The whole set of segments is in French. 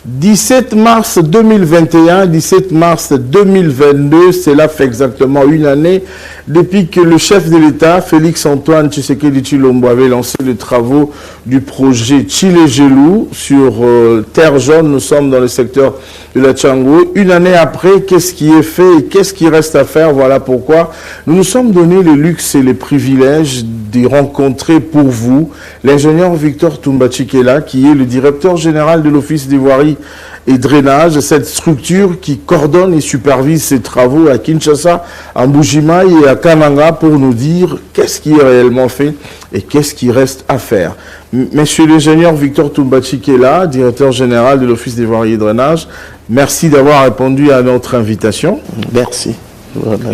17 mars 2021, 17 mars 2022, cela fait exactement une année depuis que le chef de l'État, Félix-Antoine Tshisekedi Tshilombo, avait lancé les travaux du projet Tshilé-Gelou sur terre jaune. Nous sommes dans le secteur de la Tchangou. Une année après, qu'est-ce qui est fait et qu'est-ce qui reste à faire? Voilà pourquoi nous nous sommes donné le luxe et les privilèges de rencontrer pour vous l'ingénieur Victor Toumba-Tchikela, qui est le directeur général de l'Office des voiries et drainage, cette structure qui coordonne et supervise ces travaux à Kinshasa, à Mbujimayi et à Kananga, pour nous dire qu'est-ce qui est réellement fait et qu'est-ce qui reste à faire. Monsieur l'ingénieur Victor Toumba-Tchikela, directeur général de l'Office des voiries et drainage, merci d'avoir répondu à notre invitation. Merci.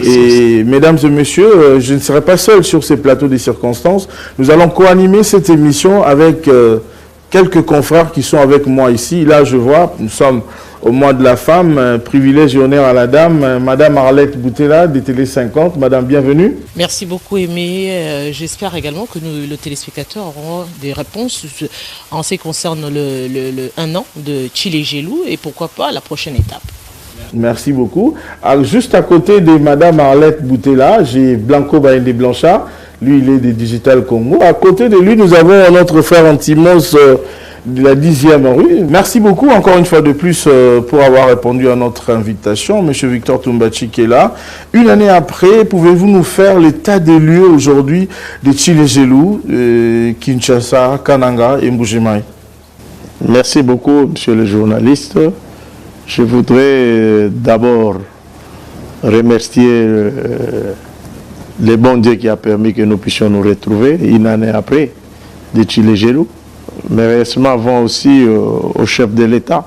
Et mesdames et messieurs, je ne serai pas seul sur ces plateaux des circonstances. Nous allons co-animer cette émission avec quelques confrères qui sont avec moi ici. Là, je vois, nous sommes au mois de la femme, privilège et honneur à la dame, Madame Arlette Boutela, de Télé 50. Madame, bienvenue. Merci beaucoup, Aimé. J'espère également que les téléspectateurs auront des réponses en ce qui concerne le 1 an de Tshilé-Gelou et pourquoi pas la prochaine étape. Merci beaucoup. Alors, juste à côté de Madame Arlette Boutela, j'ai Blanco Baïndé Blanchard. Lui, il est des Digital Congo. À côté de lui, nous avons notre frère Antimos de la 10e rue. Merci beaucoup encore une fois de plus pour avoir répondu à notre invitation. Monsieur Victor Toumba-Tchikela, une année après, pouvez-vous nous faire l'état des lieux aujourd'hui de Tshilé-Gelou, Kinshasa, Kananga et Mbujimayi? Merci beaucoup, monsieur le journaliste. Je voudrais d'abord remercier le bon Dieu qui a permis que nous puissions nous retrouver une année après de Tshilé-Gelou. Mais récemment avant aussi au chef de l'État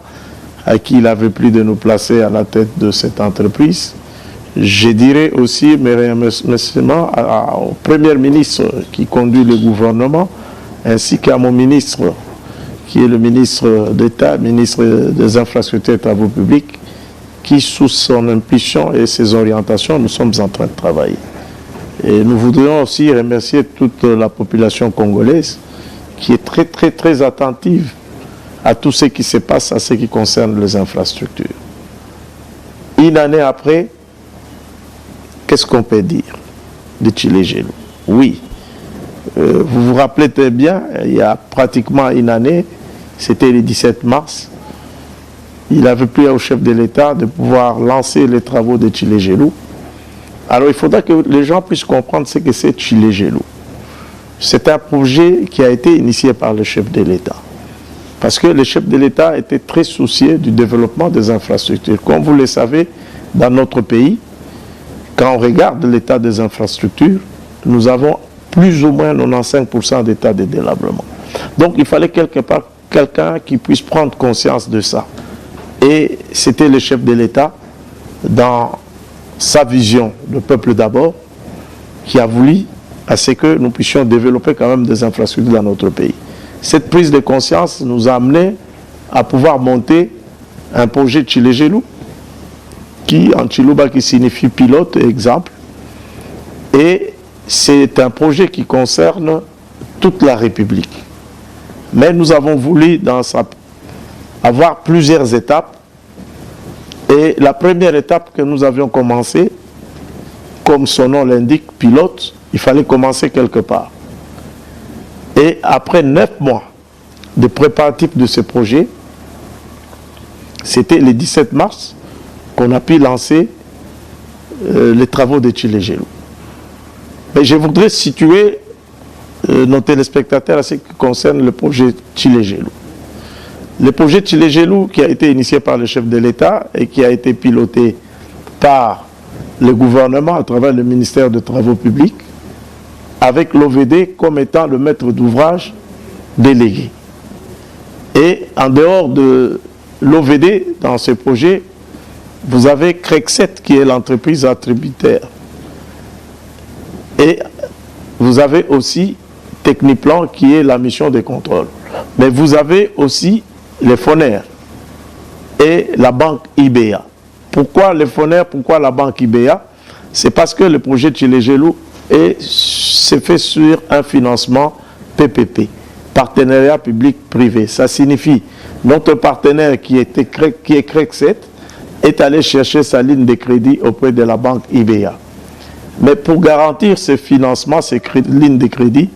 à qui il avait plu de nous placer à la tête de cette entreprise. Je dirais aussi mes remerciements au Premier ministre qui conduit le gouvernement ainsi qu'à mon ministre qui est le ministre d'État, ministre des Infrastructures et Travaux Publics, qui, sous son impulsion et ses orientations, nous sommes en train de travailler. Et nous voudrions aussi remercier toute la population congolaise qui est très, très, très attentive à tout ce qui se passe, à ce qui concerne les infrastructures. Une année après, qu'est-ce qu'on peut dire de Tshilé-Gelou? Oui, vous vous rappelez très bien, il y a pratiquement une année, c'était le 17 mars, il avait plu au chef de l'État de pouvoir lancer les travaux de Tshilé-Gelou. Alors il faudra que les gens puissent comprendre ce que c'est Tshilé-Gelou. C'est un projet qui a été initié par le chef de l'État. Parce que le chef de l'État était très soucieux du développement des infrastructures. Comme vous le savez, dans notre pays, quand on regarde l'état des infrastructures, nous avons plus ou moins 95% d'état de délabrement. Donc il fallait quelque part quelqu'un qui puisse prendre conscience de ça. Et c'était le chef de l'État, dans sa vision, le peuple d'abord, qui a voulu à ce que nous puissions développer quand même des infrastructures dans notre pays. Cette prise de conscience nous a amené à pouvoir monter un projet Tshilé-Gelou, qui en Chiluba qui signifie pilote, exemple. Et c'est un projet qui concerne toute la République. Mais nous avons voulu avoir plusieurs étapes. Et la première étape que nous avions commencé, comme son nom l'indique, pilote, il fallait commencer quelque part. Et après 9 mois de préparatifs de ce projet, c'était le 17 mars qu'on a pu lancer les travaux de Tshilé-Gelou. Mais je voudrais situer nos téléspectateurs à ce qui concerne le projet Tshilé-Gelou. Le projet Tshilé-Gelou qui a été initié par le chef de l'État et qui a été piloté par le gouvernement à travers le ministère des Travaux publics, avec l'OVD comme étant le maître d'ouvrage délégué. Et en dehors de l'OVD, dans ce projet, vous avez Crexet qui est l'entreprise attributaire. Et vous avez aussi Techniplan qui est la mission de contrôle. Mais vous avez aussi les FONER et la banque IBA. Pourquoi les FONER, pourquoi la banque IBA? C'est parce que le projet Tshilé-Gelou s'est fait sur un financement PPP, partenariat public-privé. Ça signifie Notre partenaire qui est Crexet est allé chercher sa ligne de crédit auprès de la banque IBA. Mais pour garantir ce financement, ces lignes de crédit,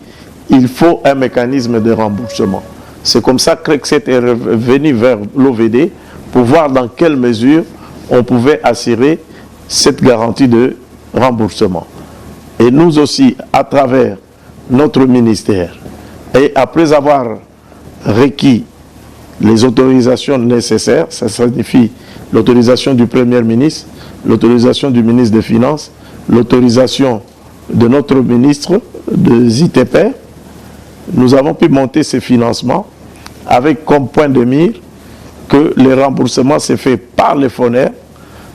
il faut un mécanisme de remboursement. C'est comme ça que Crexet est venu vers l'OVD pour voir dans quelle mesure on pouvait assurer cette garantie de remboursement. Et nous aussi, à travers notre ministère, et après avoir requis les autorisations nécessaires, ça signifie l'autorisation du Premier ministre, l'autorisation du ministre des Finances, l'autorisation de notre ministre de ZTP, nous avons pu monter ces financements avec comme point de mire que le remboursement s'est fait par les fonds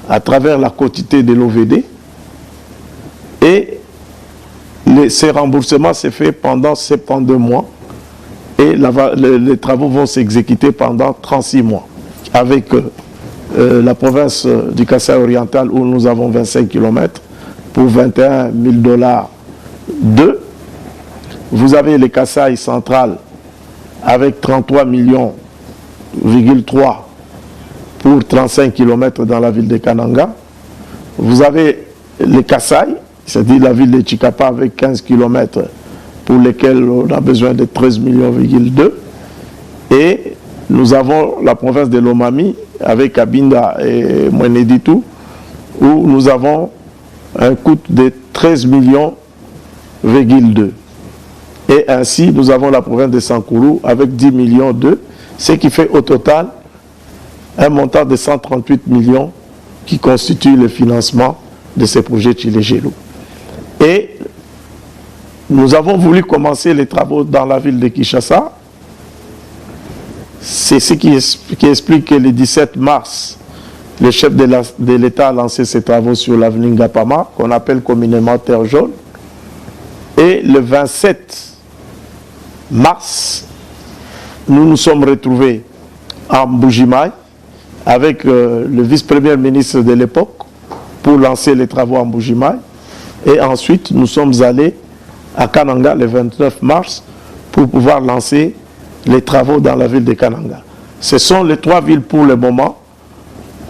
à travers la quotité de l'OVD et ces remboursements s'est fait pendant 72 mois et les travaux vont s'exécuter pendant 36 mois avec la province du Kasaï oriental où nous avons 25 km pour 21 000 $ d'eux. Vous avez le Kasaï central avec 33,3 millions pour 35 km dans la ville de Kananga. Vous avez le Kasaï, c'est-à-dire la ville de Chikapa avec 15 km pour lesquels on a besoin de 13,2 millions. Et nous avons la province de Lomami avec Abinda et Mweneditu où nous avons un coût de 13,2 millions. Et ainsi, nous avons la province de Sankourou avec 10,2 millions, ce qui fait au total un montant de 138 millions qui constitue le financement de ces projets Tshilé-Gelou. Et nous avons voulu commencer les travaux dans la ville de Kinshasa. C'est ce qui explique que le 17 mars, le chef de l'État a lancé ses travaux sur l'avenue Ngapama, qu'on appelle communément Terre Jaune. Et le 27 mars, nous nous sommes retrouvés en Mbujimaï avec le vice-premier ministre de l'époque pour lancer les travaux en Mbujimaï. Et ensuite, nous sommes allés à Kananga le 29 mars pour pouvoir lancer les travaux dans la ville de Kananga. Ce sont les 3 villes pour le moment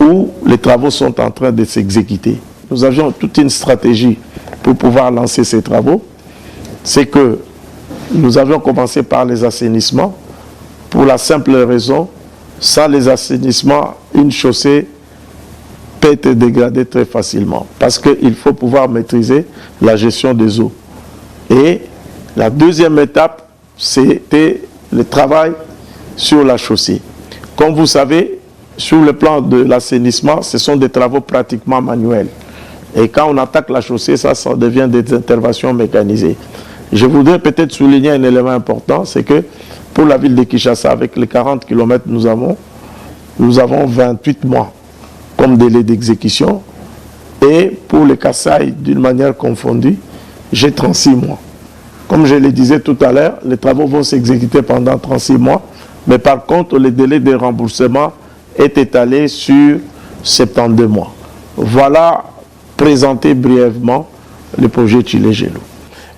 où les travaux sont en train de s'exécuter. Nous avions toute une stratégie pour pouvoir lancer ces travaux. C'est que nous avions commencé par les assainissements pour la simple raison, sans les assainissements, une chaussée peut être dégradée très facilement parce qu'il faut pouvoir maîtriser la gestion des eaux. Et la deuxième étape, c'était le travail sur la chaussée. Comme vous savez, sur le plan de l'assainissement, ce sont des travaux pratiquement manuels. Et quand on attaque la chaussée, ça devient des interventions mécanisées. Je voudrais peut-être souligner un élément important, c'est que pour la ville de Kinshasa, avec les 40 km nous avons 28 mois comme délai d'exécution. Et pour le Kasaï, d'une manière confondue, j'ai 36 mois. Comme je le disais tout à l'heure, les travaux vont s'exécuter pendant 36 mois, mais par contre, le délai de remboursement est étalé sur 72 mois. Voilà, présenter brièvement le projet Tshilé-Gelou.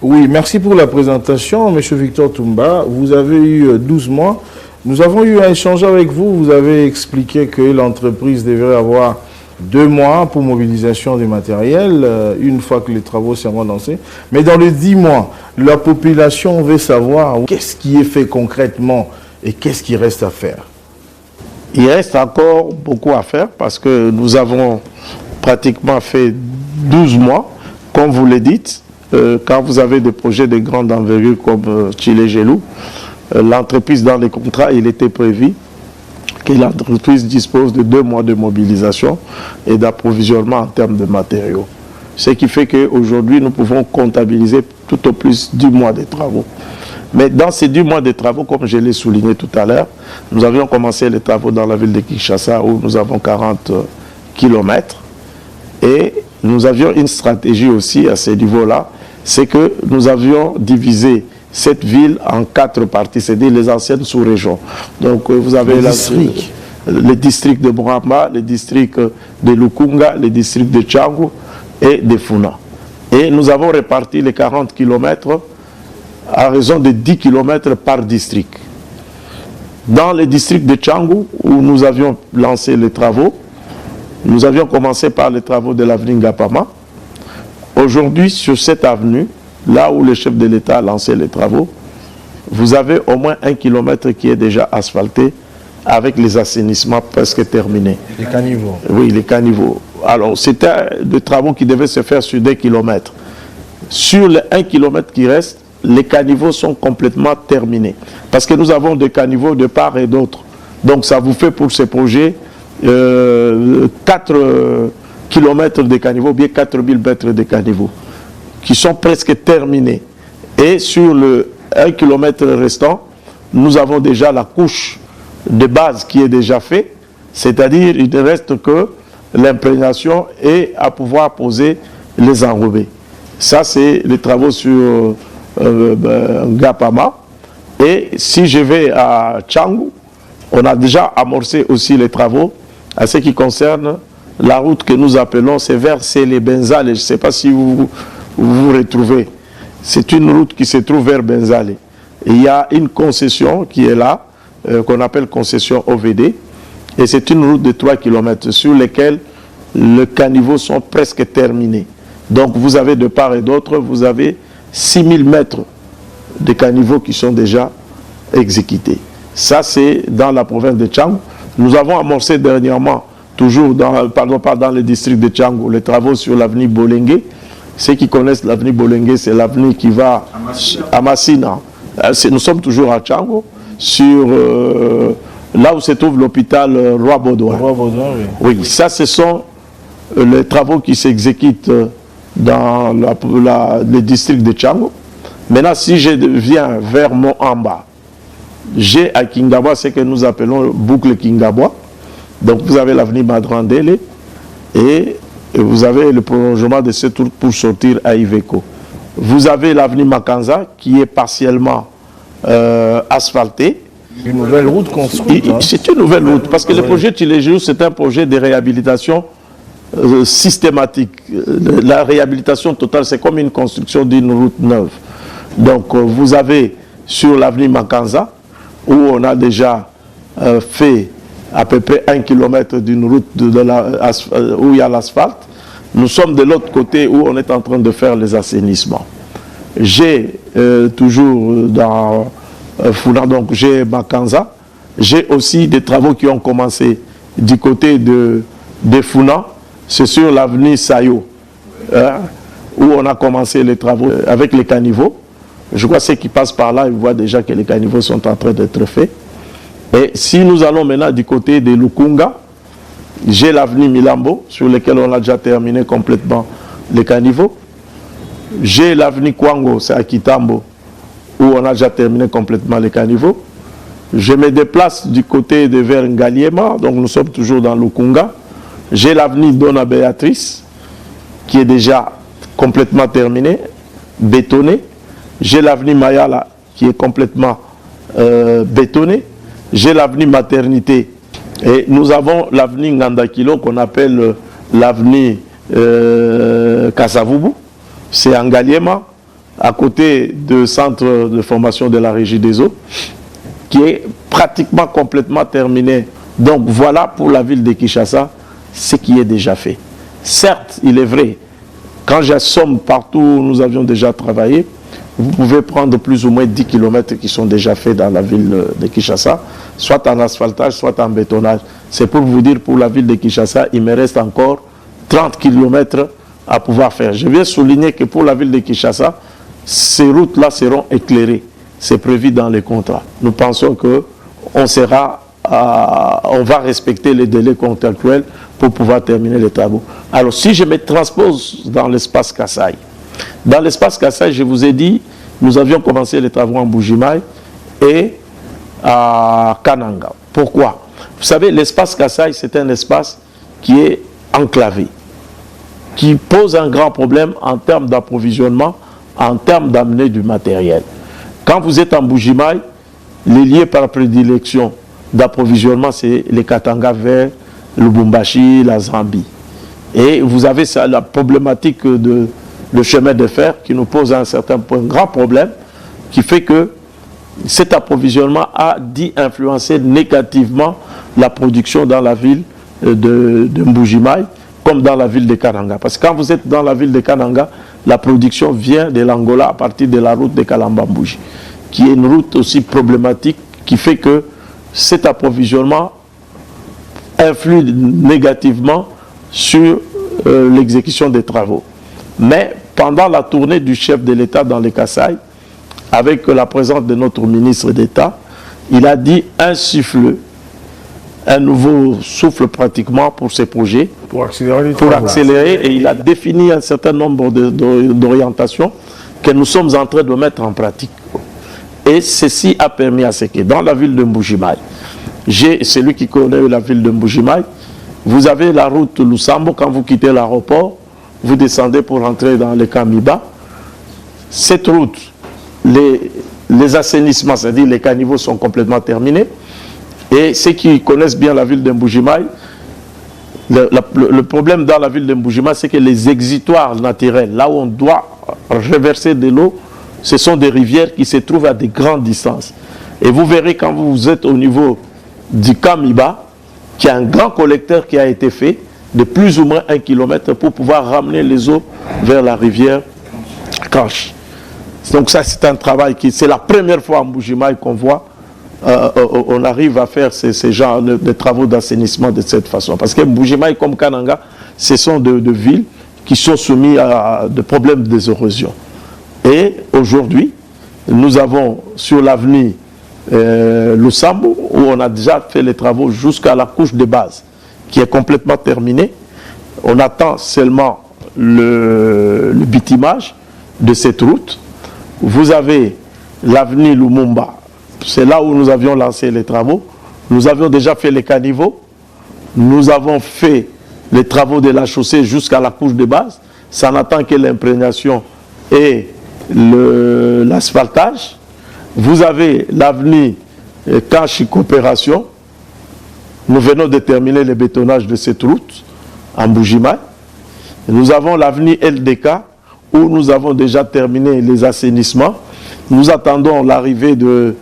Oui, merci pour la présentation, M. Victor Toumba. Vous avez eu 12 mois. Nous avons eu un échange avec vous. Vous avez expliqué que l'entreprise devrait avoir 2 mois pour mobilisation des matériels, une fois que les travaux seront lancés. Mais dans les 10 mois, la population veut savoir qu'est-ce qui est fait concrètement et qu'est-ce qui reste à faire. Il reste encore beaucoup à faire parce que nous avons pratiquement fait 12 mois, comme vous le dites. Quand vous avez des projets de grande envergure comme Tshilé-Gelou, l'entreprise dans les contrats, il était prévu que l'entreprise dispose de 2 mois de mobilisation et d'approvisionnement en termes de matériaux. Ce qui fait qu'aujourd'hui, nous pouvons comptabiliser tout au plus 10 mois de travaux. Mais dans ces 10 mois de travaux, comme je l'ai souligné tout à l'heure, nous avions commencé les travaux dans la ville de Kinshasa où nous avons 40 km. Et nous avions une stratégie aussi à ce niveau-là, c'est que nous avions divisé cette ville en 4 parties, c'est-à-dire les anciennes sous-régions. Donc vous avez le district de Bouramba, le district de Lukunga, le district de Tchangu et de Funa. Et nous avons réparti les 40 km à raison de 10 km par district. Dans le district de Tchangou, où nous avions lancé les travaux, nous avions commencé par les travaux de l'avenue Ngapama. Aujourd'hui, sur cette avenue, là où le chef de l'État a lancé les travaux, vous avez au moins 1 kilomètre qui est déjà asphalté avec les assainissements presque terminés. Les caniveaux. Oui, les caniveaux. Alors, c'était des travaux qui devaient se faire sur 2 kilomètres. Sur les 1 kilomètre qui reste, les caniveaux sont complètement terminés. Parce que nous avons des caniveaux de part et d'autre. Donc, ça vous fait pour ces projets 4 kilomètres de caniveaux, bien 4000 mètres de caniveaux, qui sont presque terminés. Et sur le 1 kilomètre restant, nous avons déjà la couche de base qui est déjà faite, c'est-à-dire il ne reste que l'imprégnation et à pouvoir poser les enrobés. Ça, c'est les travaux sur Ngapama. Et si je vais à Tchangou, on a déjà amorcé aussi les travaux à ce qui concerne la route que nous appelons, c'est vers les Benzale. Je ne sais pas si vous vous retrouvez. C'est une route qui se trouve vers Benzale. Et il y a une concession qui est là, qu'on appelle concession OVD. Et c'est une route de 3 km sur laquelle les caniveaux sont presque terminés. Donc vous avez de part et d'autre, vous avez 6000 mètres de caniveaux qui sont déjà exécutés. Ça, c'est dans la province de Tchangou. Nous avons amorcé dernièrement, toujours dans, pardon, pas dans le district de Tchangou, les travaux sur l'avenue Bolengue. Ceux qui connaissent l'avenue Bolengue, c'est l'avenue qui va à Massina. Nous sommes toujours à Tchangou, sur là où se trouve l'hôpital Roi Baudouin. Oui, ça, ce sont les travaux qui s'exécutent dans le district de Tchangou. Maintenant, si je viens vers Moamba, j'ai à Kingabwa ce que nous appelons boucle Kingabwa. Donc vous avez l'avenue Madrandele et vous avez le prolongement de cette route pour sortir à Iveco. Vous avez l'avenue Makanza qui est partiellement asphaltée. Une nouvelle route construite. C'est une nouvelle route parce que le projet Tchilejilou, c'est un projet de réhabilitation systématique. La réhabilitation totale, c'est comme une construction d'une route neuve. Donc vous avez sur l'avenue Makanza, où on a déjà fait à peu près 1 km d'une route où il y a l'asphalte. Nous sommes de l'autre côté où on est en train de faire les assainissements. J'ai toujours dans Funa, donc j'ai Makanza. J'ai aussi des travaux qui ont commencé du côté de Funa. C'est sur l'avenue Sayo, où on a commencé les travaux avec les caniveaux. Je crois que ceux qui passent par là, ils voient déjà que les caniveaux sont en train d'être faits. Et si nous allons maintenant du côté de Lukunga, j'ai l'avenue Milambo, sur lequel on a déjà terminé complètement les caniveaux. J'ai l'avenue Kwango, c'est à Kitambo, où on a déjà terminé complètement les caniveaux. Je me déplace du côté de vers Ngaliema, donc nous sommes toujours dans Lukunga. J'ai l'avenue Dona Béatrice, qui est déjà complètement terminée, bétonnée. J'ai l'avenue Mayala, qui est complètement bétonnée. J'ai l'avenue Maternité. Et nous avons l'avenue Ngandakilo, qu'on appelle l'avenue Kasavubu. C'est en Ngaliema, à côté du centre de formation de la Régie des eaux, qui est pratiquement complètement terminé. Donc voilà pour la ville de Kinshasa ce qui est déjà fait. Certes, il est vrai, quand j'assomme partout où nous avions déjà travaillé, vous pouvez prendre plus ou moins 10 km qui sont déjà faits dans la ville de Kinshasa, soit en asphaltage, soit en bétonnage. C'est pour vous dire, pour la ville de Kinshasa, il me reste encore 30 km à pouvoir faire. Je viens souligner que pour la ville de Kinshasa, ces routes-là seront éclairées. C'est prévu dans les contrats. Nous pensons qu'on va respecter les délais contractuels pour pouvoir terminer les travaux. Alors, si je me transpose dans l'espace Kasaï, dans l'espace Kasaï, je vous ai dit, nous avions commencé les travaux en Bujimaï et à Kananga. Pourquoi? Vous savez, l'espace Kasaï, c'est un espace qui est enclavé, qui pose un grand problème en termes d'approvisionnement, en termes d'amener du matériel. Quand vous êtes en Bujimaï, les lieux par prédilection d'approvisionnement, c'est les Katanga vers le Lubumbashi, la Zambie. Et vous avez ça, la problématique de chemin de fer qui nous pose un certain point, un grand problème, qui fait que cet approvisionnement a dit influencer négativement la production dans la ville de Mbuji-Mayi, comme dans la ville de Kananga. Parce que quand vous êtes dans la ville de Kananga, la production vient de l'Angola à partir de la route de Kalamba-Mbuji, qui est une route aussi problématique, qui fait que cet approvisionnement influe négativement sur l'exécution des travaux. Mais pendant la tournée du chef de l'État dans les Kasaï, avec la présence de notre ministre d'État, il a dit insuffler un nouveau souffle pratiquement pour ces projets, pour accélérer, et il a défini un certain nombre d'orientations que nous sommes en train de mettre en pratique. Et ceci a permis à ce que dans la ville de Mbuji-Mayi, celui qui connaît la ville de Mbuji-Mayi, vous avez la route Lusambo, quand vous quittez l'aéroport, vous descendez pour entrer dans le Kamiba. Cette route, les assainissements, c'est-à-dire les caniveaux sont complètement terminés. Et ceux qui connaissent bien la ville de Mbuji-Mayi, le problème dans la ville de Mbuji-Mayi, c'est que les exutoires naturels, là où on doit reverser de l'eau, ce sont des rivières qui se trouvent à de grandes distances. Et vous verrez quand vous êtes au niveau du Kamiba, qu'il y a un grand collecteur qui a été fait de plus ou moins 1 kilomètre pour pouvoir ramener les eaux vers la rivière Kanch. Donc ça, c'est un travail c'est la première fois en Mbuji-Mayi qu'on voit, on arrive à faire ces genres de travaux d'assainissement de cette façon. Parce que Mbuji-Mayi comme Kananga, ce sont de villes qui sont soumises à des problèmes d'érosion. Et aujourd'hui, nous avons sur l'avenue Lusambo, où on a déjà fait les travaux jusqu'à la couche de base, qui est complètement terminée. On attend seulement le bitumage de cette route. Vous avez l'avenue Lumumba, c'est là où nous avions lancé les travaux. Nous avions déjà fait les caniveaux. Nous avons fait les travaux de la chaussée jusqu'à la couche de base. Ça n'attend que l'imprégnation et l'asphaltage. Vous avez l'avenue Kanchi Coopération. Nous venons de terminer le bétonnage de cette route en Mbuji-Mayi. Nous avons l'avenue LDK où nous avons déjà terminé les assainissements. Nous attendons l'arrivée de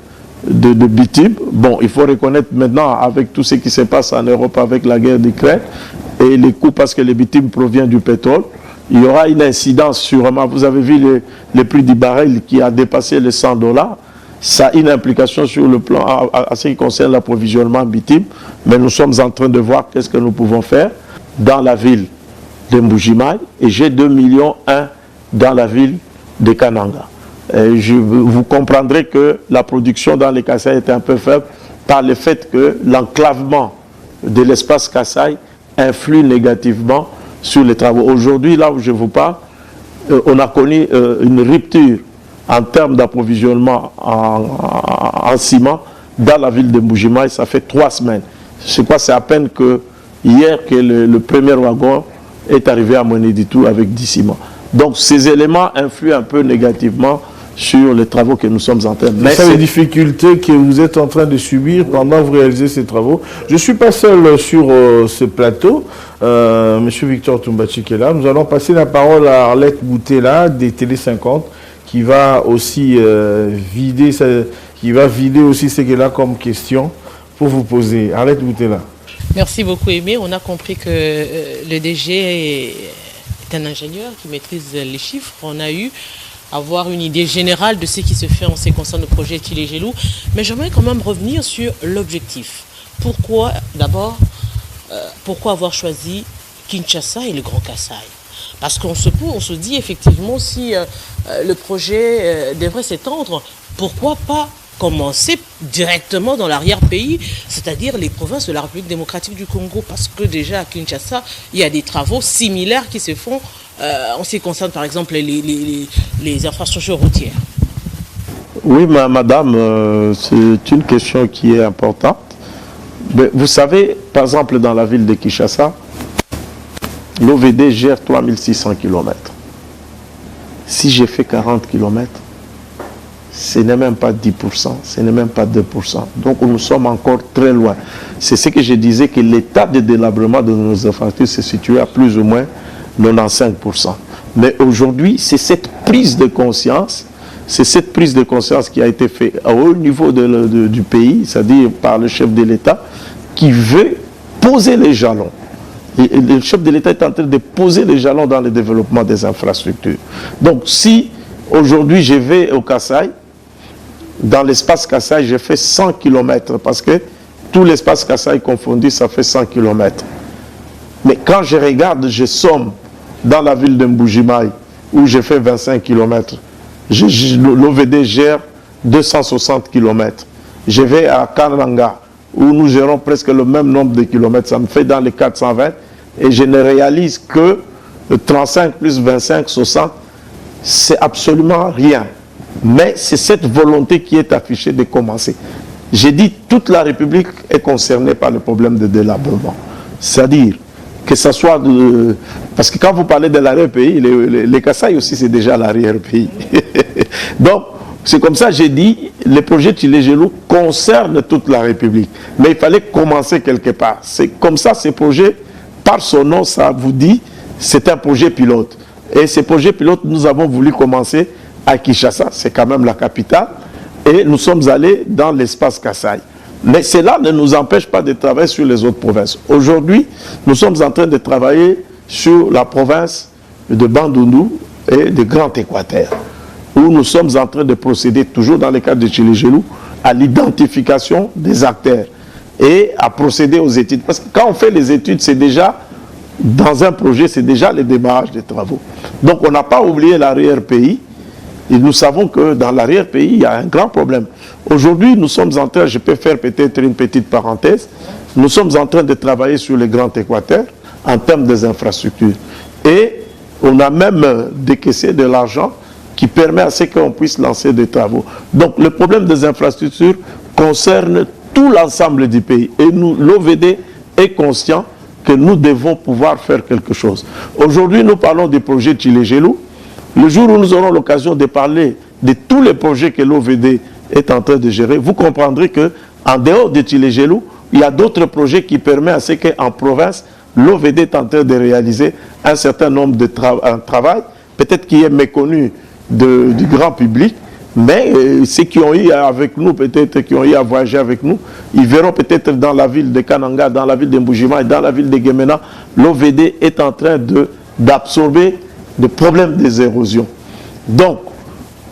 bitume. Bon, il faut reconnaître maintenant, avec tout ce qui se passe en Europe avec la guerre d'Ukraine et les coûts, parce que le bitume provient du pétrole, il y aura une incidence sûrement. Vous avez vu le prix du baril qui a dépassé les $100. Ça a une implication sur le plan à ce qui concerne l'approvisionnement bitume. Mais nous sommes en train de voir qu'est-ce que nous pouvons faire dans la ville de Mbuji-Mayi, et j'ai 2,1 millions dans la ville de Kananga. Vous comprendrez que la production dans les Kasaï est un peu faible par le fait que l'enclavement de l'espace Kasaï influe négativement sur les travaux. Aujourd'hui, là où je vous parle, on a connu une rupture en termes d'approvisionnement en ciment dans la ville de Mbuji-Mayi. Ça fait 3 semaines. Je crois que c'est à peine que hier que le premier wagon est arrivé à Mweneditu avec du ciment. Donc ces éléments influent un peu négativement sur les travaux que nous sommes en train de faire. C'est les difficultés que vous êtes en train de subir pendant que vous réalisez ces travaux. Je ne suis pas seul sur ce plateau. Monsieur Victor Tumbachi qui est là. Nous allons passer la parole à Arlette Boutela des Télé 50 qui va aussi vider aussi ce qu'elle a comme question pour vous poser. Arlette Boutela. Merci beaucoup, Aimé. On a compris que le DG est un ingénieur qui maîtrise les chiffres. On a eu avoir une idée générale de ce qui se fait en ce qui concerne le projet Tshilé-Gelou. Mais j'aimerais quand même revenir sur l'objectif. Pourquoi, d'abord, pourquoi avoir choisi Kinshasa et le Grand Kasaï? Parce qu'on se dit effectivement si le projet devrait s'étendre, pourquoi pas commencer directement dans l'arrière-pays, c'est-à-dire les provinces de la République démocratique du Congo, parce que déjà à Kinshasa, il y a des travaux similaires qui se font en ce qui concerne par exemple les infrastructures routières. Oui, madame, c'est une question qui est importante. Mais vous savez, par exemple, dans la ville de Kinshasa, l'OVD gère 3600 km. Si j'ai fait 40 km, ce n'est même pas 10%, ce n'est même pas 2%. Donc nous sommes encore très loin. C'est ce que je disais, que l'état de délabrement de nos infrastructures se situe à plus ou moins 95%. Mais aujourd'hui, c'est cette prise de conscience c'est cette prise de conscience qui a été faite au haut niveau du pays, c'est-à-dire par le chef de l'État, qui veut poser les jalons. Et le chef de l'État est en train de poser les jalons dans le développement des infrastructures. Donc si aujourd'hui je vais au Kasaï, dans l'espace Kasaï, j'ai fait 100 km parce que tout l'espace Kasaï confondu, ça fait 100 km. Mais quand je regarde, je somme dans la ville de Mbujimaï où j'ai fait 25 km. L'OVD gère 260 km. Je vais à Kananga où nous gérons presque le même nombre de kilomètres. Ça me fait dans les 420 et je ne réalise que 35 plus 25, 60. C'est absolument rien. Mais c'est cette volonté qui est affichée de commencer. J'ai dit toute la République est concernée par le problème de délabrement. C'est-à-dire que ce soit... parce que quand vous parlez de l'arrière-pays, les Kasaï aussi c'est déjà l'arrière-pays. Donc, c'est comme ça que j'ai dit, le projet Tshilé-Gelou concerne toute la République. Mais il fallait commencer quelque part. C'est comme ça, ces projets, par son nom, ça vous dit, c'est un projet pilote. Et ces projets pilotes, nous avons voulu commencer à Kinshasa, c'est quand même la capitale, et nous sommes allés dans l'espace Kasaï. Mais cela ne nous empêche pas de travailler sur les autres provinces. Aujourd'hui, nous sommes en train de travailler sur la province de Bandundu et de Grand Équateur, où nous sommes en train de procéder, toujours dans le cadre de Tshilé-Gelou, à l'identification des acteurs et à procéder aux études. Parce que quand on fait les études, c'est déjà, dans un projet, c'est déjà le démarrage des travaux. Donc on n'a pas oublié l'arrière-pays. Et nous savons que dans l'arrière-pays, il y a un grand problème. Aujourd'hui, nous sommes en train, je peux faire peut-être une petite parenthèse, nous sommes en train de travailler sur le Grand Équateur en termes des infrastructures. Et on a même décaissé de l'argent qui permet à ce qu'on puisse lancer des travaux. Donc le problème des infrastructures concerne tout l'ensemble du pays. Et nous, l'OVD est conscient que nous devons pouvoir faire quelque chose. Aujourd'hui, nous parlons du projet Tshilé-Gelou. Le jour où nous aurons l'occasion de parler de tous les projets que l'OVD est en train de gérer, vous comprendrez qu'en dehors de Tshilé-Gelou, il y a d'autres projets qui permettent à ce qu'en province, l'OVD est en train de réaliser un certain nombre de travail, peut-être qui est méconnu du grand public, mais ceux qui ont eu avec nous, peut-être qui ont eu à voyager avec nous, ils verront peut-être dans la ville de Kananga, dans la ville de Mbujima et dans la ville de Gemena, l'OVD est en train d'absorber le problème des érosions. Donc,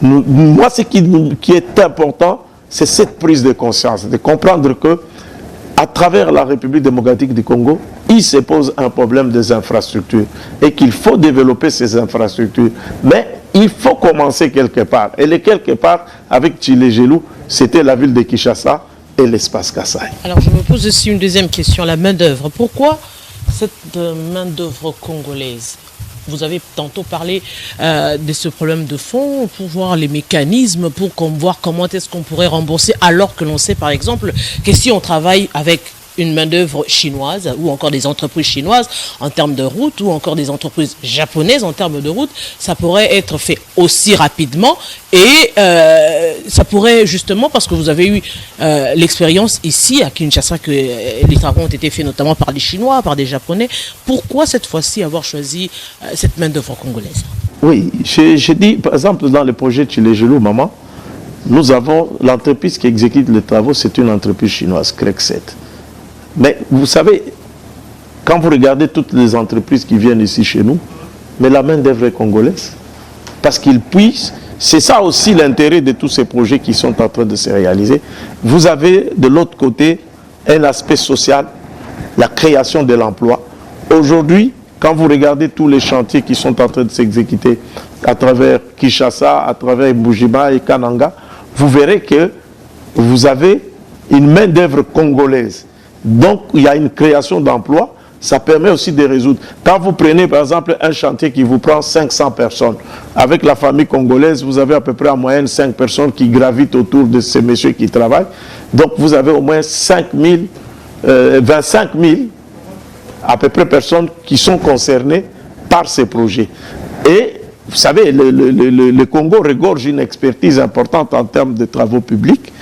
moi, ce qui est important, c'est cette prise de conscience, de comprendre que à travers la République démocratique du Congo, il se pose un problème des infrastructures et qu'il faut développer ces infrastructures. Mais il faut commencer quelque part. Et les quelque part, avec Tshilé-Gelou, c'était la ville de Kinshasa et l'espace Kasaï. Alors, je me pose aussi une deuxième question, la main-d'œuvre. Pourquoi cette main-d'œuvre congolaise? Vous avez tantôt parlé de ce problème de fonds pour voir les mécanismes, pour voir comment est-ce qu'on pourrait rembourser, alors que l'on sait par exemple que si on travaille avec une main-d'œuvre chinoise ou encore des entreprises chinoises en termes de route ou encore des entreprises japonaises en termes de route, ça pourrait être fait aussi rapidement et ça pourrait justement, parce que vous avez eu l'expérience ici à Kinshasa que les travaux ont été faits notamment par des Chinois, par des Japonais, pourquoi cette fois-ci avoir choisi cette main-d'œuvre congolaise? Oui, j'ai dit par exemple dans le projet Tshilé-Gelou, maman, nous avons l'entreprise qui exécute les travaux, c'est une entreprise chinoise, Crexet. Mais vous savez, quand vous regardez toutes les entreprises qui viennent ici chez nous, mais la main-d'œuvre est congolaise. Parce qu'ils puissent, c'est ça aussi l'intérêt de tous ces projets qui sont en train de se réaliser. Vous avez de l'autre côté un aspect social, la création de l'emploi. Aujourd'hui, quand vous regardez tous les chantiers qui sont en train de s'exécuter à travers Kinshasa, à travers Mbujima et Kananga, vous verrez que vous avez une main-d'œuvre congolaise. Donc, il y a une création d'emplois, ça permet aussi de résoudre. Quand vous prenez, par exemple, un chantier qui vous prend 500 personnes, avec la famille congolaise, vous avez à peu près en moyenne 5 personnes qui gravitent autour de ces messieurs qui travaillent. Donc, vous avez au moins 25 000 à peu près personnes qui sont concernées par ces projets. Et, vous savez, le Congo regorge une expertise importante en termes de travaux publics.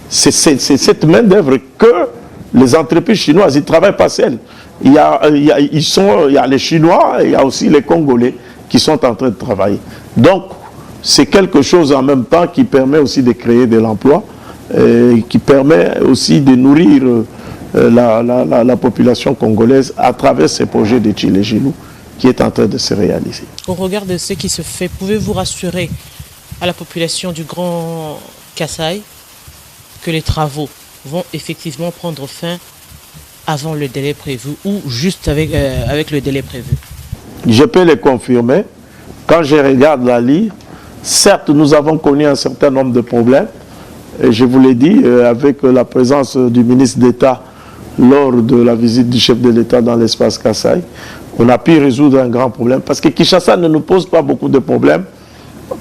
C'est cette main-d'œuvre que les entreprises chinoises, ils ne travaillent pas seuls. Il y a les Chinois et il y a aussi les Congolais qui sont en train de travailler. Donc, c'est quelque chose en même temps qui permet aussi de créer de l'emploi, qui permet aussi de nourrir la population congolaise à travers ce projet de Tshilé-Gelou qui est en train de se réaliser. Au regard de ce qui se fait, pouvez-vous rassurer à la population du Grand Kasaï que les travaux vont effectivement prendre fin avant le délai prévu ou juste avec le délai prévu? Je peux le confirmer. Quand je regarde la ligne, certes, nous avons connu un certain nombre de problèmes. Et je vous l'ai dit, avec la présence du ministre d'État lors de la visite du chef de l'État dans l'espace Kasaï, on a pu résoudre un grand problème. Parce que Kinshasa ne nous pose pas beaucoup de problèmes.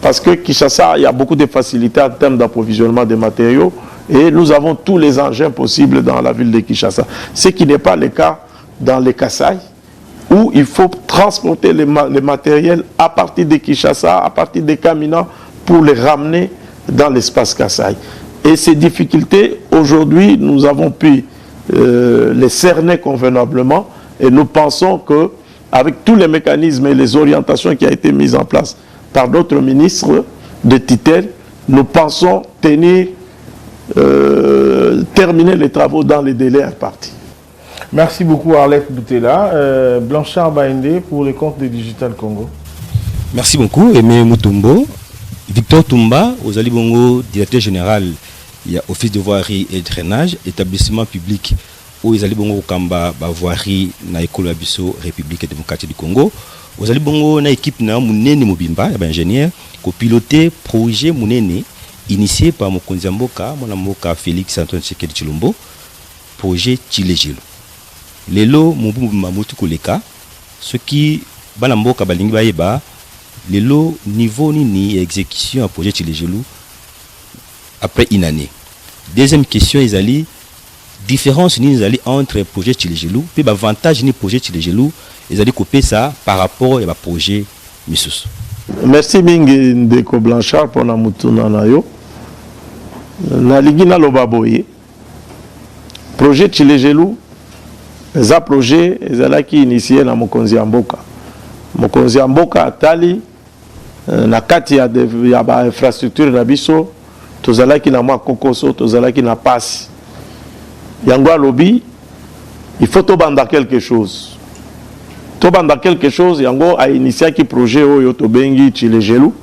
Parce que Kinshasa, il y a beaucoup de facilités en termes d'approvisionnement des matériaux. Et nous avons tous les engins possibles dans la ville de Kinshasa. Ce qui n'est pas le cas dans les Kasaï, où il faut transporter les matériels à partir de Kinshasa, à partir de Kamina, pour les ramener dans l'espace Kasaï. Et ces difficultés, aujourd'hui, nous avons pu les cerner convenablement et nous pensons qu'avec tous les mécanismes et les orientations qui ont été mises en place par d'autres ministres de tutelle, nous pensons terminer les travaux dans les délais impartis. Merci beaucoup Arlette Boutella. Blanchard Baïndé pour le compte de Digital Congo. Merci beaucoup Aimé Mutombo. Victor Toumba, aux Bongo, directeur général, il y a Office de voirie et drainage, établissement public où ils Bongo Kamba, voirie, na école Abisso, République démocratique du Congo. Aux Bongo, na équipe na Mounene Mobimba, ingénieur, qui piloté projet Mounene, initié par Mokonzi Mboka, mon Mboka Félix Antoine Tshisekedi Tshilombo, projet Tshilé-Gelou. Lelo Mbubu Mamutu Koleka, ce qui, Balamboka Balingi Baeba, Lelo niveau ni exécution à projet Tshilé-Gelou après une année. Deuxième question, ils allaient différence ni entre projet Tshilé-Gelou puis avantage ni projet Tshilé-Gelou, ils allaient couper ça par rapport à projet Missus. Merci mingi Ndeko Blanchard pour la mutuna na yo. Na ligina lobaboye. Projet Tshilé-Gelou, ça projet ezalaki initié na Mokonzi Mboka. Mokonzi Mboka atali na kati ya ba infrastructure na biso tozalaki na mwa kokoso tozalaki na pasi. Yango alobi il faut tobanda quelque chose. Tobanda quelque chose yango a initié ki projet oyo tobengi Tshilé-Gelou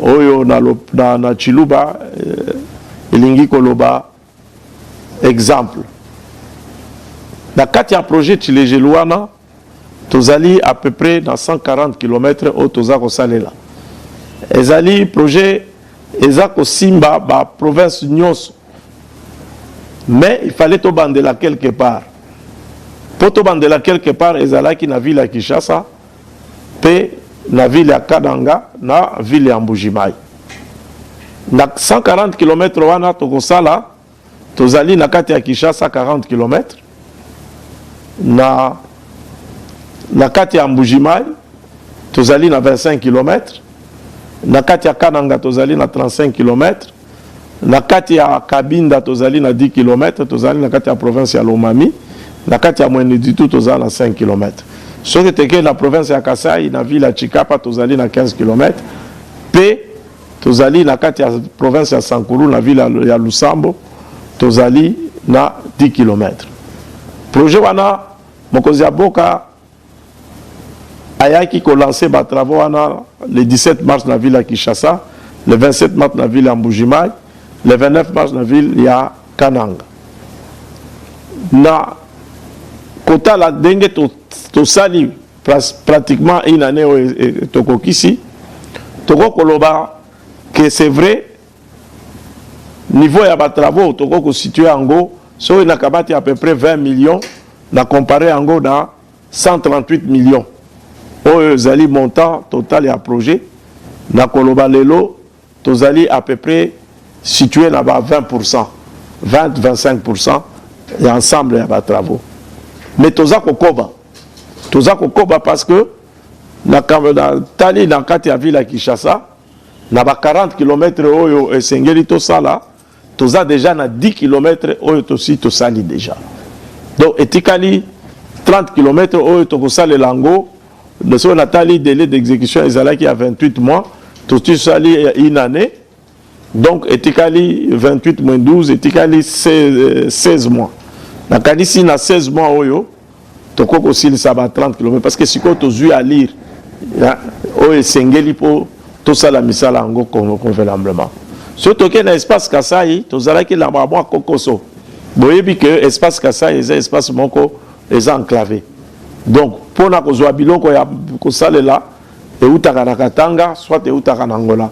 oyo na Chiluba elingi koloba exemple. Na kati ya projet Tshilé-Gelou wana tozali à peu près dans 140 km au Tozako Salela. Ezali projet Ezako Simba ba province Nyonso. Mais il fallait tobandela quelque part. Pour tobandela quelque part ezalaki na ville ya Kinshasa pe na ville ya Kananga na ville ya Mbujimai. Na 140 km wana tokosala tozali na kati ya Kinshasa 40 km. Na kati ya Mbujimai tozali na 25 km, na kati ya Kananga tozali na 35 km, na kati ya Kabinda tozali na 10 km, tozali na kati ya province ya Lomami, na kati ya Mweneditu tozali na 5 km. Soki teke na province ya Kasai na ville ya Chikapa tozali na 15 km, pe tozali na kati ya province ya Sankuru na ville ya Lusambo tozali na 10 km. Projet wana Mokonzi Mboka ayaki ko lancer ba travaux wana le 17 mars na ville ya Kinshasa, le 27 mars na ville ya Mbujimai, le 29 mars na ville ya Kananga. Na kota la ndenge to sali pratiquement une année au tokokisi toko koloba que c'est vrai niveau ya ba travaux toko ko situer ango so na kabati à peu près 20 millions na comparé ango na 138 millions. Zali montant total et projet na koloba lelo tozali à peu près situé na ba 20%, 20-25% et ensemble ya ba travaux. Mais toza kokoba parce que na tali na kati ya ville ya Kinshasa na ba 40 km oyo esengeli to sala toza déjà na 10 km oyo tosi to sali déjà. Donc etikali 30 km oyo to sala lango de son natali délai d'exécution ezalaki à 28 mois tu sali une année, donc etikali 28 moins 12, etikali 16 mois. Na kanisi na 16 mois oyo, toko kosili ça va 30 km parce que si ko tozu à lire, oyo sengeli po to sala misala ngo convenablement. Surtout que l'espace Kasai, tozalaki la mwa kokoso. Boyebi que espace Kasai est espace moko est enclavé. Donc pour na kozwa biloko ya kosalela et utaka na Katanga soit et utaka na Angola.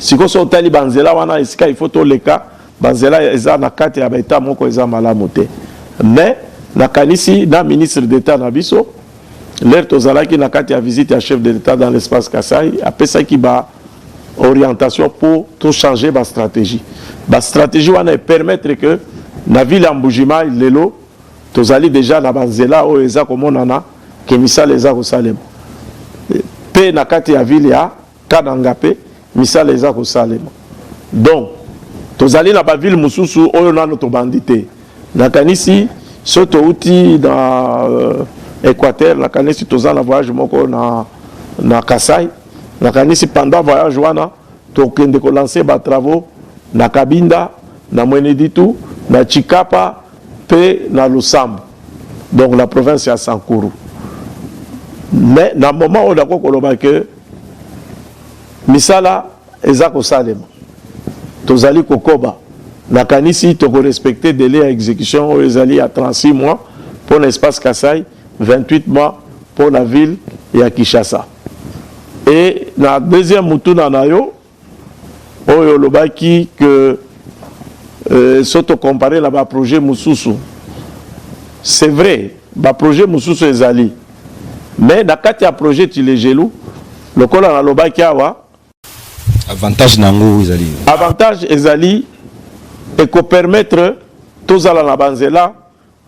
Siko so tali banzela wana esika il faut to leka banzela eza na kati ya beta moko eza malamu te. Mais na kanisi na ministre d'État na biso l'air tozalaki na kati ya visite ya chef de l'État dans l'espace Kasai apesa ki ba orientation pour tout changer ma stratégie. Ma stratégie va permettre que la ville en Boujima, lelo, tous allez déjà na banzela o eza comme on a que misal eza ko salem. Pe na kati ya ville ya Kanangape, misal eza ko salem. Donc tous allez na ba ville mususu o na notre bandité. Na kanisi soto uti dans Équateur, la kanisi tous en voyage moko na Kasai. Na kanisi pendant voyage wana tokende ko lancer ba travaux na Kabinda, na Mweneditu, na Chikapa pe na Lusambo. Donc la province ya Sankuru. Mais na moment où d'accord koloba que misala ezako salem. Tozali kokoba. Na kanisi toko respecter délai à exécution ou ezali à 36 mois pour l'espace Kasai, 28 mois pour la ville ya Kinshasa. Et la deuxième moutou nanayo, oyo lobaki que soto comparé là-bas projet Moussousou. C'est vrai, le projet Moussousou ezali. Mais dans le projet Tilegelou, le col na lobaki awa avantage nango ezali. Avantage ezali et ko permettre tozala na banzela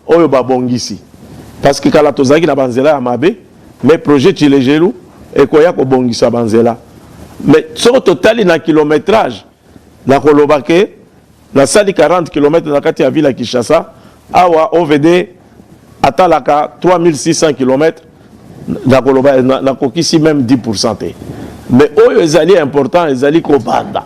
oyo babongisi. Parce que kala tozaki na banzela ya mabe, mais projet Tilegelou et koya ko bongisa banzela. Mais sur total na kilométrage na kolobake na sali 40 km na kati ya ville ya Kinshasa awa OVD atalaka 3600 km na koloba na kokisi même 10%. Mais oyo ezali important ezali ko banda.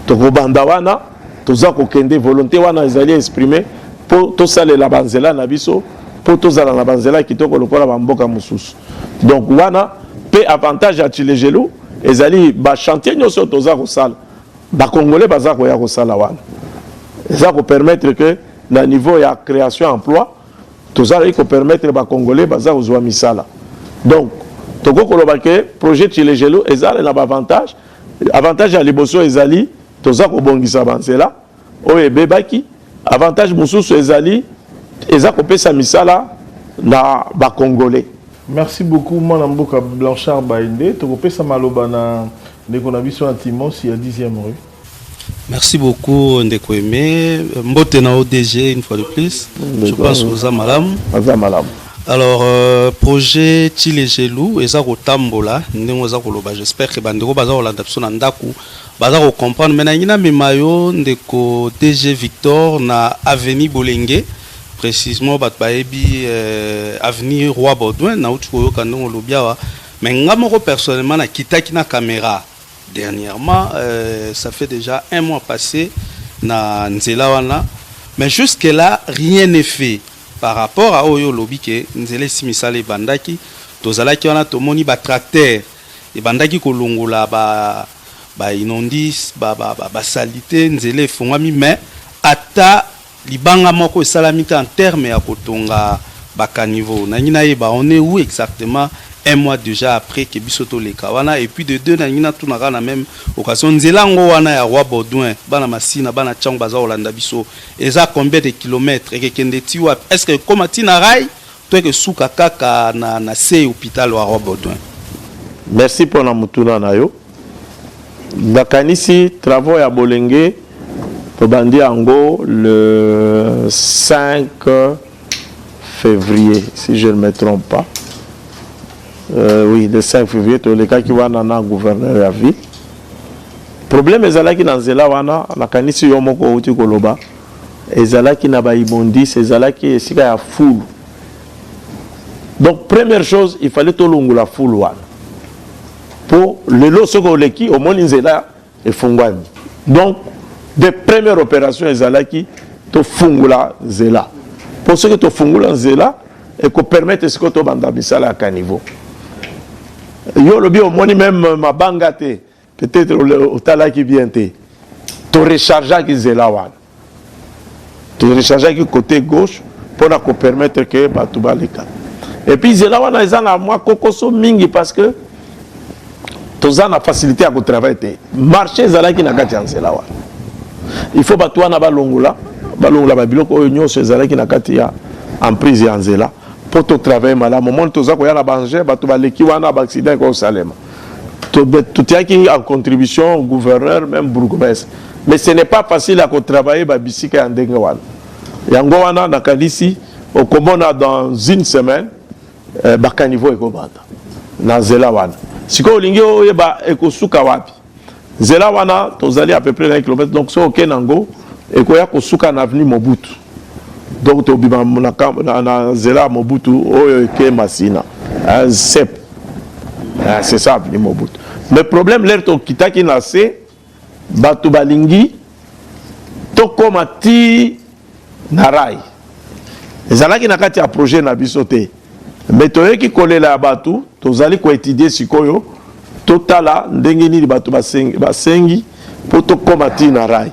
To ko banda wana toza ko kende volonté wana ezali exprimer pour to sale la banzela na biso pour to zala na banzela kitoko lokola bamboka mususu. Donc wana pe avantage à Tilegelou ezali ba chantier nyoso toza ko sala ba congolais baza ko ya ko sala wana ça ko permettre que na niveau ya création emploi toza ko permettre ba congolais baza ko zwa misala. Donc toko koloba ke projet Tilegelou ezali na ba avantage ya liboso ezali toza ko bongisa banzela oyo bebaki avantage mususu ezali eza ko pesa misala na ba congolais. Merci beaucoup, Manamboka Blanchard Baïndé. Tu peux ça maloba na Nekonabiso Antimos, il y a 10e rue. Merci beaucoup, Ndeko Aimé. Mbote na ODG une fois de plus. Je pense aux Amalam. Alors, projet Tilegelou, et ça Tambola, j'espère que Bandeko Bazar l'adaptation Nandaku, Bazar comprendre. Maintenant, Memayo, Ndeko DG Victor na Avenue Bolenge. Précisément avenir Roi Baudouin na utuko kandongo lobiawa mais ngamoko personnellement na kitaki na caméra dernièrement ça fait déjà 1 mois passé na nzela wana mais jusque là rien n'est fait par rapport à oyo lobi ke nzela simisale bandaki tozalaki wana tomoni ba tracteur e bandaki kolongola ba inondis ba salité nzela efongami mais ata libanga moko esalamite en terme ya kotonga bakaniveau nangina yeba on est où exactement 1 mois déjà après que bisoto le kawana et puis de deux nangina tunaka na même occasion nzelango wana ya Roi Baudouin bana masina bana tchang baza olanda biso eza combien de kilomètres et kende tiwa est-ce que comme tina rai toi que suka kaka na C hôpital wa Roi Baudouin. Merci pour la mutuna nayo bakanisi travaux ya Bolenge Tobandi Ango le 5 février, si je ne me trompe pas. Oui, le 5 février, tout le cas qui va dans gouverneur à vie. Problème est dans Zela wana, la kanisi yomoko uti koloba. Ezala qui n'a pas ibondi, c'est Zala qui est à full. Donc première chose, il fallait tout longue la full wana. pour le lot sokoleki au moins nzela et fungwami. Donc des premières opérations ezalaki to fungula nzela. Pour ce que to fungula nzela et qu'on permette ce que to banda bisala à niveau. Yo lobi au moins même ma bangate peut-être au tala qui vient te to recharger qui nzela wana. To recharger qui côté gauche pour qu'on permettre que batuba leka. Et puis nzela wana ezana moi kokoso mingi parce que tous en a facilité à travailler. Marché zalaki na kati nzela wana. Il faut batwa na balongula babiloko oyo nyonso zalaki na kati ya emprise ya nzela pour to travailler mala moment toza ko ya na banger batu baleki wana ba accident ko salema. Tout yaki en contribution au gouverneur même bourgmestre. Mais ce n'est pas facile à travailler ba bisika ya ndenge wana. Yango wana na kanisi okomona dans une semaine ba caniveau ekobanda na nzela wana. Siko olingi oyeba ekosuka wapi nzela wana tozali à peu près 1 km donc so okenango ekoya kosuka na avenue Mobutu donc tobima na nzela Mobutu oyo eke Masina sep c'est ça avenue Mobutu mais problème l'air to kitaki na se batu balingi to komati na rai ezalaki na kati ya projet na biso te. Mais toyeki kolela ya batu tozali ko étudier sikoyo totala ndenge nini batu basengi po to komati na rai.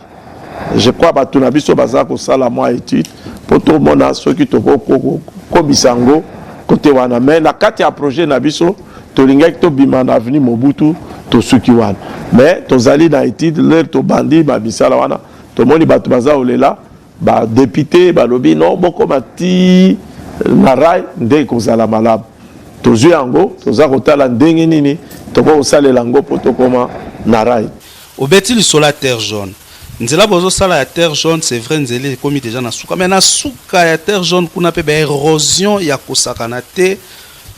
Je crois batu na biso baza ko sala moi étude po to mona soki to ko bisango côté wana mais na kati ya projet na biso to lingaki to bima na avenue Mobutu to suki wana mais tozali na étude leur to bandi ba bisala wana to moni batu baza olela ba député ba lobi non boko mati na rai nde kozala malamu tozwi yango toza kotala ndenge nini toko kosalela yango po tokoma na rai obeti lisolo ya terre jaune nzela bozosala ya terre jaune c'est vrai nzela ekomi déjà na suka mais na suka ya terre jaune kuna mpe baérosion ya kosakana te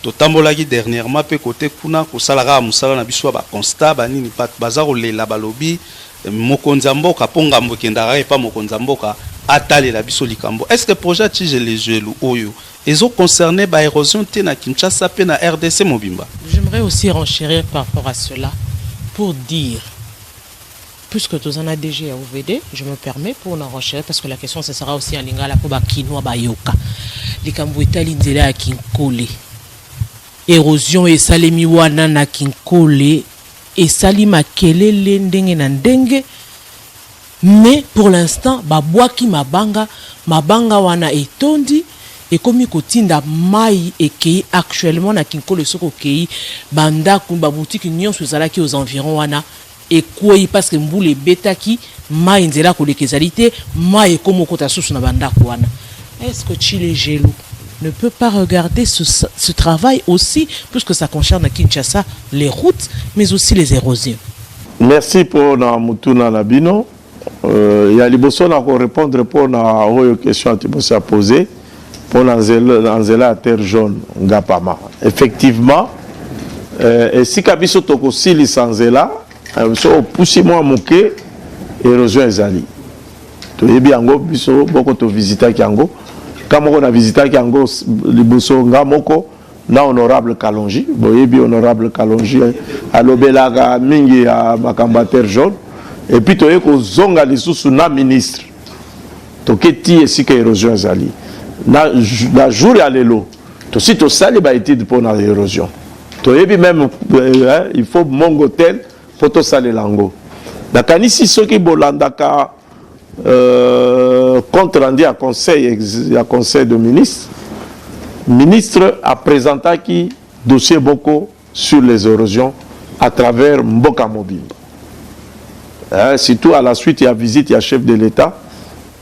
totambolaki dernièrement mpe kote kuna kosalaka mosala na biso ya baconstat banini bato baza kolela balobi mokonzi ya mboka mpo ngambo ekendaka epa mokonzi ya mboka atalela biso likambo. Est-ce que le projet Tige les jeux oyo ils ont concerné ba érosion te na Kinshasa pe na RDC Mobimba? J'aimerais aussi renchérir par rapport à cela pour dire, puisque tous en a DG à OVD, je me permets pour en renchérir parce que la question ce sera aussi en lingala pour ba Kinoa ba Yoka. Likambo etali nzela ya Kinkole. Érosion et salemi wana na Kinkole et salima kelele ndenge na ndenge. Mais pour l'instant, babwaki mabanga wana etondi et comme kotinda mai ekei actuellement na Kinkole soko kei banda kumba boutique nyonso ezalaki aux environs wana ekwei parce que mbule betaki mai nzela ko lekezalité mai comme kota susu na banda wana. Est-ce que Chile Gelo ne peut pas regarder ce travail aussi puisque ça concerne Kinshasa les routes mais aussi les érosions? Merci pour na mutuna na bino. Il y a liboso na ko répondre pour na oyo question que tu as posé pour nzela à terre jaune ngapama. Effectivement et si kabiso toko sili sanzela so poussi moi moke érosion ezali. To yebi yango biso boko to visiter yango kama on a visité yango liboso ngamoko na honorable Kalonji boyebi honorable Kalonji alobelaka mingi ya makamba terre jaune. Et puis tu as zonga lisusu na ministre toketi esika érosion ezali na jour ya lelo to si to sali ba étude pour na érosion to yebi même il faut mongo tel pour to sali lango na kanisi soki bolandaka compte rendu à conseil de ministre a présenté qui dossier beaucoup sur les érosions à travers Mboka Mobimba. Surtout à la suite, il y a visite, il y a chef de l'État.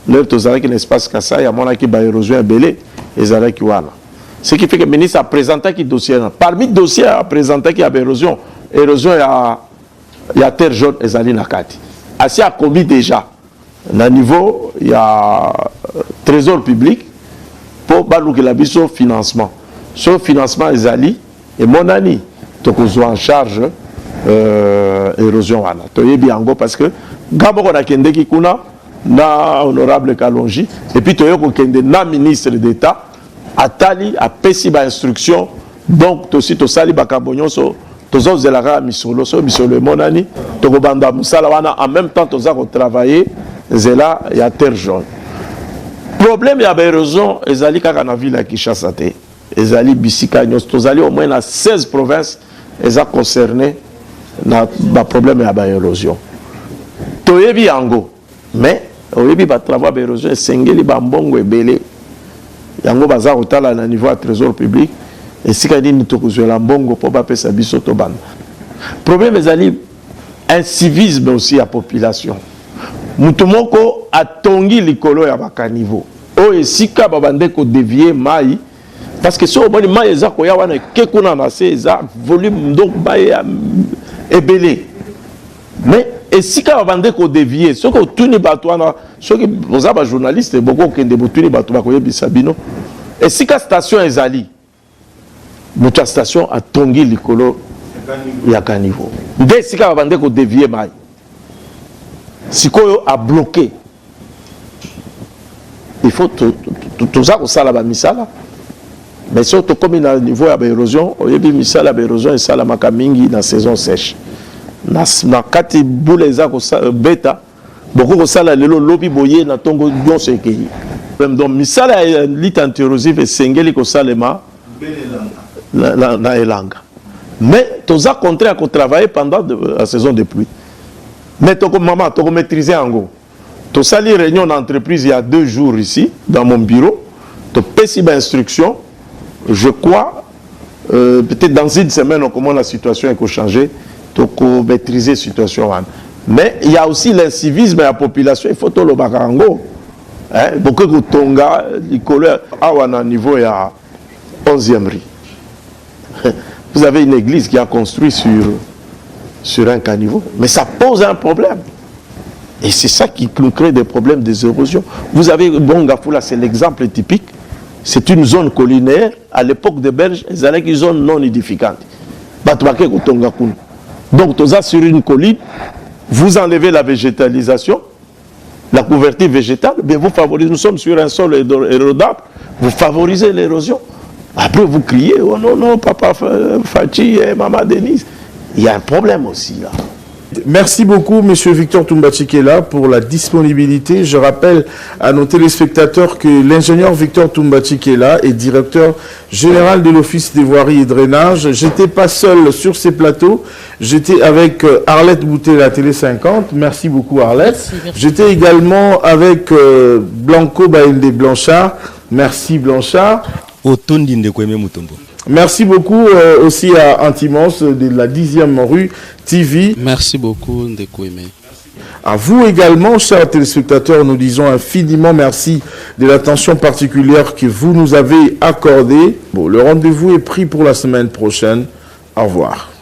L'heure de qui l'espace Kassa, il y a mon qui va érosion belé et Zaraki Wana. Ce qui fait que le ministre a présenté qui dossier. Parmi les dossiers, a présenté qu'il y a érosion. Érosion, il y a terre jaune et Zali Nakati. Assez a commis déjà. À niveau, il y a trésor public pour balouer la biso financement. Ce financement est Zali et mon ami. Donc, on soit en charge. Érosion wana toyebi yango parce que ngaboko na kende ki kuna na honorable Kalonji et puis toyoko kende na ministre d'État atali a pesi ba instruction donc to si to sali ba kabonyoso tozo zelaka misolo so misolo monani tokobanda musala wana en même temps toza ko travailler zela ya terre jaune. Problème ya érosion ezali kaka na ville ya Kinshasa te. Ezali bisika nyos tozali au moins na 16 provinces eza concernées na ba problème ya érosion. Toyebi yango mais oyebi ba travaux ba érosion esengeli ba mbongo ebele. Yango baza kotala na niveau ya trésor public esika nini tokozwela mbongo po bapesa biso to banda. Problème ezali incivisme aussi à population. Mutu moko atongi likolo ya bakaniveau. O esika babande ko dévier mai parce que so boni mai eza ko ya wana ke kuna na se eza volume donc mai ebele. Mais esika babande ko dévier so ko tuni bato wana so ki boza ba journaliste boko kende botuni bato ba ko yebisa bino. Esika station ezali mutu station atongi likolo ya kaniveau. Nde esika babande ko dévier mai. Sikoyo a bloqué. Il faut tout ça ça la misala. Mais surtout comme il a niveau à l'érosion, au début misala l'érosion et ça la makamingi dans saison sèche. Na kati boule za ko beta beaucoup ko sala lelo lobi boye na tongo don sekei. Même donc misala lit antiérosive et sengeli ko salema na elanga. Mais tous a contraint à travailler pendant la saison de pluie. Mais tu as maîtrisé en gros. Tu as sali réunion d'entreprise il y a 2 jours ici, dans mon bureau. Tu as payé une instruction. Je crois, peut-être dans une semaine, comment la situation est changée. Tu as maîtrisé la situation. Mais il y a aussi l'incivisme de la population. Il faut que le bakango. Beaucoup de Tonga, les collègues, à un niveau, il y a 11e rue. Vous avez une église qui a construit sur un caniveau. Mais ça pose un problème. Et c'est ça qui crée des problèmes d'érosion. Vous avez Bongafoula, c'est l'exemple typique. C'est une zone collinaire. À l'époque des Belges, ils avaient une zone non édificante. Donc, sur une colline, vous enlevez la végétalisation, la couverture végétale, mais vous favorisez, nous sommes sur un sol érodable, vous favorisez l'érosion. Après, vous criez, oh non, non, papa Fachi et maman Denise. Il y a un problème aussi là. Merci beaucoup, M. Victor Toumba Tchikela, pour la disponibilité. Je rappelle à nos téléspectateurs que l'ingénieur Victor Toumba Tchikela est directeur général de l'Office des voiries et drainage. Je n'étais pas seul sur ces plateaux. J'étais avec Arlette Boutet, la Télé 50. Merci beaucoup, Arlette. J'étais également avec Blanco Baïndé Blanchard. Merci, Blanchard. Merci beaucoup aussi à Antimos de la 10e rue TV. Merci beaucoup, Ndekoueme. À vous également, chers téléspectateurs, nous disons infiniment merci de l'attention particulière que vous nous avez accordée. Bon, le rendez-vous est pris pour la semaine prochaine. Au revoir.